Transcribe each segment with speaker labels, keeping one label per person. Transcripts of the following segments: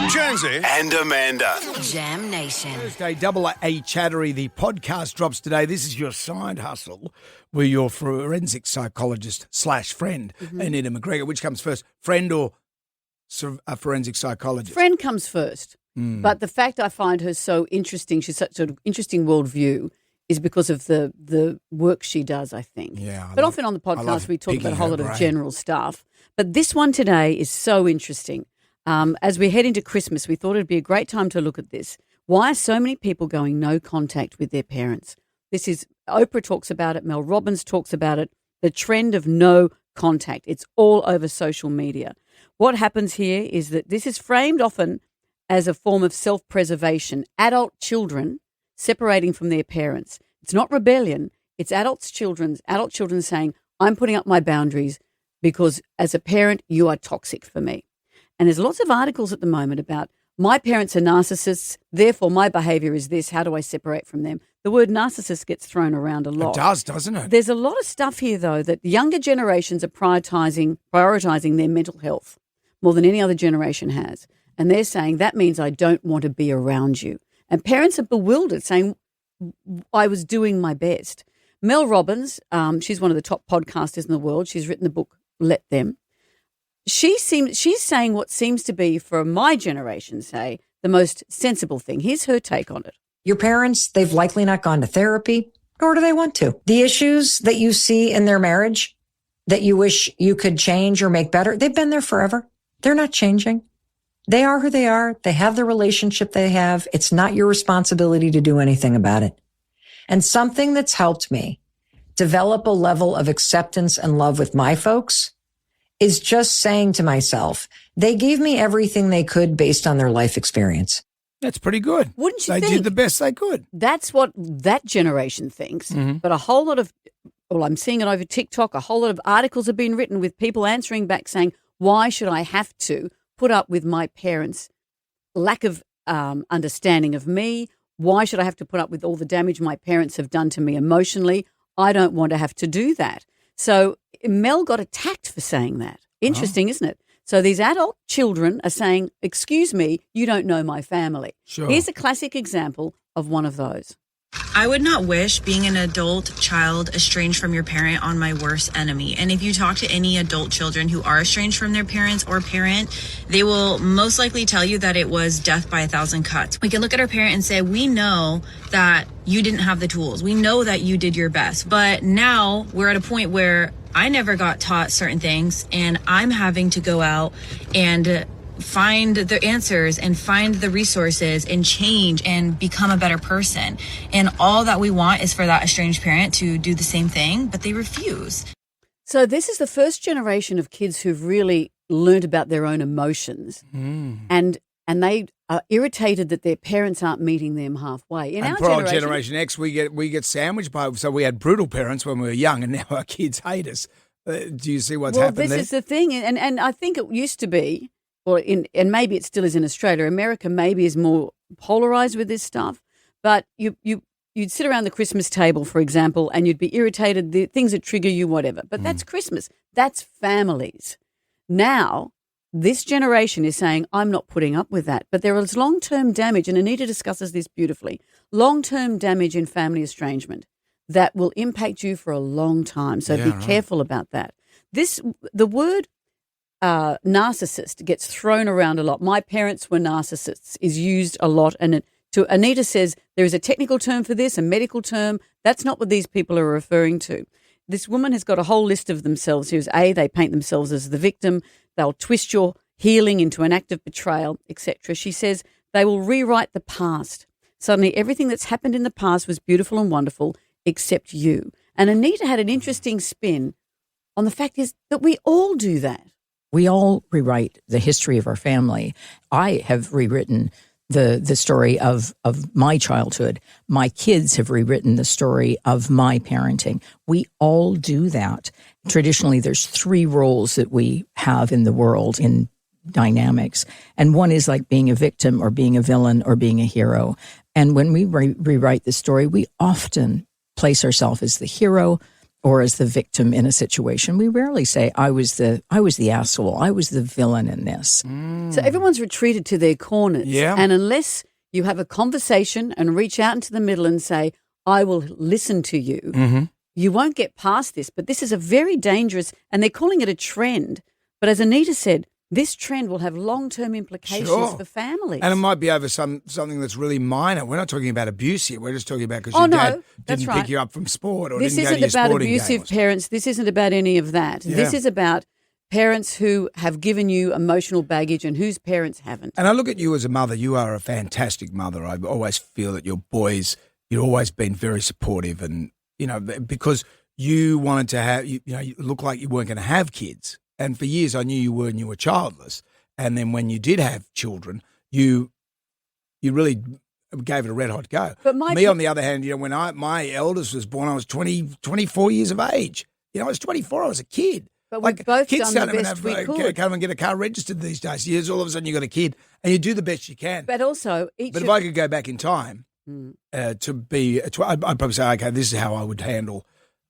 Speaker 1: Jonesy and Amanda.
Speaker 2: Jam Nation.
Speaker 3: Thursday, Double A Chattery, the podcast drops today. This is your side hustle where your forensic psychologist / friend, Anita McGregor. Which comes first, friend or a forensic psychologist?
Speaker 4: Friend comes first. But the fact I find her so interesting, she's such an interesting worldview, is because of the work she does, I think.
Speaker 3: Yeah.
Speaker 4: But often on the podcast we talk about a whole lot of general stuff. But this one today is so interesting. As we head into Christmas, we thought it'd be a great time to look at this. Why are so many people going no contact with their parents? This is, Oprah talks about it, Mel Robbins talks about it, the trend of no contact. It's all over social media. What happens here is that this is framed often as a form of self-preservation. Adult children separating from their parents. It's not rebellion. It's adult children saying, I'm putting up my boundaries because as a parent, you are toxic for me. And there's lots of articles at the moment about my parents are narcissists, therefore my behaviour is this. How do I separate from them? The word narcissist gets thrown around a lot.
Speaker 3: It does, doesn't it?
Speaker 4: There's a lot of stuff here, though, that younger generations are prioritising their mental health more than any other generation has. And they're saying that means I don't want to be around you. And parents are bewildered, saying, I was doing my best. Mel Robbins, she's one of the top podcasters in the world. She's written the book, Let Them. She's saying what seems to be, for my generation, say, the most sensible thing. Here's her take on it.
Speaker 5: Your parents, they've likely not gone to therapy, nor do they want to. The issues that you see in their marriage that you wish you could change or make better, they've been there forever. They're not changing. They are who they are. They have the relationship they have. It's not your responsibility to do anything about it. And something that's helped me develop a level of acceptance and love with my folks is just saying to myself, they gave me everything they could based on their life experience.
Speaker 3: That's pretty good.
Speaker 4: Wouldn't you
Speaker 3: think? They did the best they could.
Speaker 4: That's what that generation thinks. But a whole lot of, I'm seeing it over TikTok, a whole lot of articles have been written with people answering back saying, why should I have to put up with my parents' lack of understanding of me? Why should I have to put up with all the damage my parents have done to me emotionally? I don't want to have to do that. So Mel got attacked for saying that. Interesting, isn't it? So these adult children are saying, excuse me, you don't know my family.
Speaker 3: Sure.
Speaker 4: Here's a classic example of one of those.
Speaker 6: I would not wish being an adult child estranged from your parent on my worst enemy. And if you talk to any adult children who are estranged from their parents or parent, they will most likely tell you that it was death by 1,000 cuts. We can look at our parent and say, we know that you didn't have the tools. We know that you did your best. But now we're at a point where I never got taught certain things and I'm having to go out and find the answers and find the resources and change and become a better person. And all that we want is for that estranged parent to do the same thing, but they refuse.
Speaker 4: So this is the first generation of kids who've really learned about their own emotions and they are irritated that their parents aren't meeting them halfway. In
Speaker 3: and
Speaker 4: our
Speaker 3: for our
Speaker 4: generation,
Speaker 3: Generation X, we get sandwiched by, so we had brutal parents when we were young and now our kids hate us. Do you see what's happened there?
Speaker 4: Well, this is the thing. And I think it used to be, and maybe it still is in Australia. America maybe is more polarized with this stuff. But you'd sit around the Christmas table, for example, and you'd be irritated, the things that trigger you, whatever. But that's Christmas. That's families. Now, this generation is saying, I'm not putting up with that. But there is long-term damage, and Anita discusses this beautifully, long-term damage in family estrangement that will impact you for a long time. So be careful about that. The word narcissist gets thrown around a lot. My parents were narcissists is used a lot. And Anita says there is a technical term for this, a medical term. That's not what these people are referring to. This woman has got a whole list of themselves. Here's they paint themselves as the victim. They'll twist your healing into an act of betrayal, etc. She says they will rewrite the past. Suddenly everything that's happened in the past was beautiful and wonderful except you. And Anita had an interesting spin on the fact is that we all do that.
Speaker 7: We all rewrite the history of our family. I have rewritten the story of my childhood. My kids have rewritten the story of my parenting. We all do that. Traditionally, there's 3 roles that we have in the world in dynamics. And one is like being a victim or being a villain or being a hero. And when we rewrite the story, we often place ourselves as the hero or as the victim in a situation. We rarely say, I was the asshole. I was the villain in this.
Speaker 4: So everyone's retreated to their corners.
Speaker 3: Yeah.
Speaker 4: And unless you have a conversation and reach out into the middle and say, I will listen to you, you won't get past this. But this is a very dangerous, and they're calling it a trend. But as Anita said, this trend will have long-term implications for families.
Speaker 3: And it might be over something that's really minor. We're not talking about abuse here. We're just talking about because
Speaker 4: Oh,
Speaker 3: your
Speaker 4: no,
Speaker 3: dad
Speaker 4: that's
Speaker 3: didn't
Speaker 4: right.
Speaker 3: pick you up from sport or
Speaker 4: This
Speaker 3: didn't go to
Speaker 4: isn't
Speaker 3: your
Speaker 4: about
Speaker 3: sporting
Speaker 4: abusive
Speaker 3: games.
Speaker 4: parents. This isn't about any of that. This
Speaker 3: Yeah.
Speaker 4: is about parents who have given you emotional baggage and whose parents haven't.
Speaker 3: And I look at you as a mother. You are a fantastic mother. I always feel that your boys, you've always been very supportive, and because you wanted to have, you look like you weren't going to have kids. And for years, I knew you were, and you were childless. And then when you did have children, you really gave it a red hot go.
Speaker 4: But
Speaker 3: Me, on the other hand, when my eldest was born, I was 24 years of age. I was 24. I was a kid.
Speaker 4: But we've both
Speaker 3: kids
Speaker 4: done the
Speaker 3: don't even
Speaker 4: best we
Speaker 3: have,
Speaker 4: could.
Speaker 3: Can't even get a car registered these days. Years, all of a sudden, you got a kid, and you do the best you can.
Speaker 4: But also,
Speaker 3: But if I could go back in time to be, I'd probably say, okay, this is how I would handle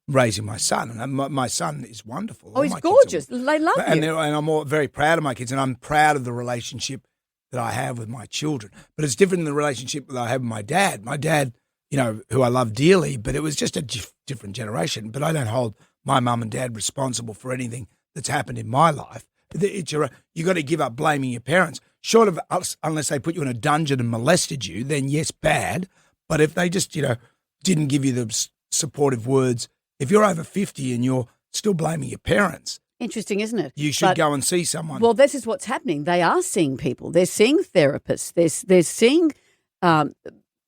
Speaker 3: raising my son. And my son is wonderful.
Speaker 4: Oh,
Speaker 3: All
Speaker 4: he's
Speaker 3: my kids are
Speaker 4: gorgeous. They love
Speaker 3: and
Speaker 4: you.
Speaker 3: I'm very proud of my kids, and I'm proud of the relationship that I have with my children. But it's different than the relationship that I have with my dad. My dad, who I love dearly, but it was just a different generation. But I don't hold my mum and dad responsible for anything that's happened in my life. You got to give up blaming your parents. Short of unless they put you in a dungeon and molested you, then yes, bad. But if they just, didn't give you the supportive words, if you're over 50 and you're still blaming your parents,
Speaker 4: Interesting, isn't it?
Speaker 3: you should
Speaker 4: But-
Speaker 3: go and see someone.
Speaker 4: Well, this is what's happening. They are seeing people. They're seeing therapists. They're seeing.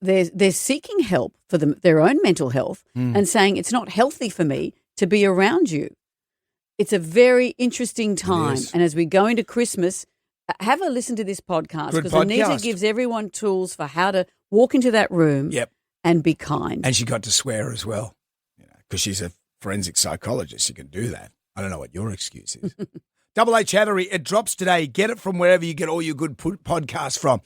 Speaker 4: They're seeking help for their own mental health and saying it's not healthy for me to be around you. It's a very interesting time,
Speaker 3: is.
Speaker 4: and as we go into Christmas, have a listen to this podcast
Speaker 3: Good
Speaker 4: because Anita
Speaker 3: podcast.
Speaker 4: gives everyone tools for how to walk into that room
Speaker 3: Yep.
Speaker 4: and be kind.
Speaker 3: And she got to swear as well, because she's a forensic psychologist. She can do that. I don't know what your excuse is. Double A Chattery, it drops today. Get it from wherever you get all your good podcasts from.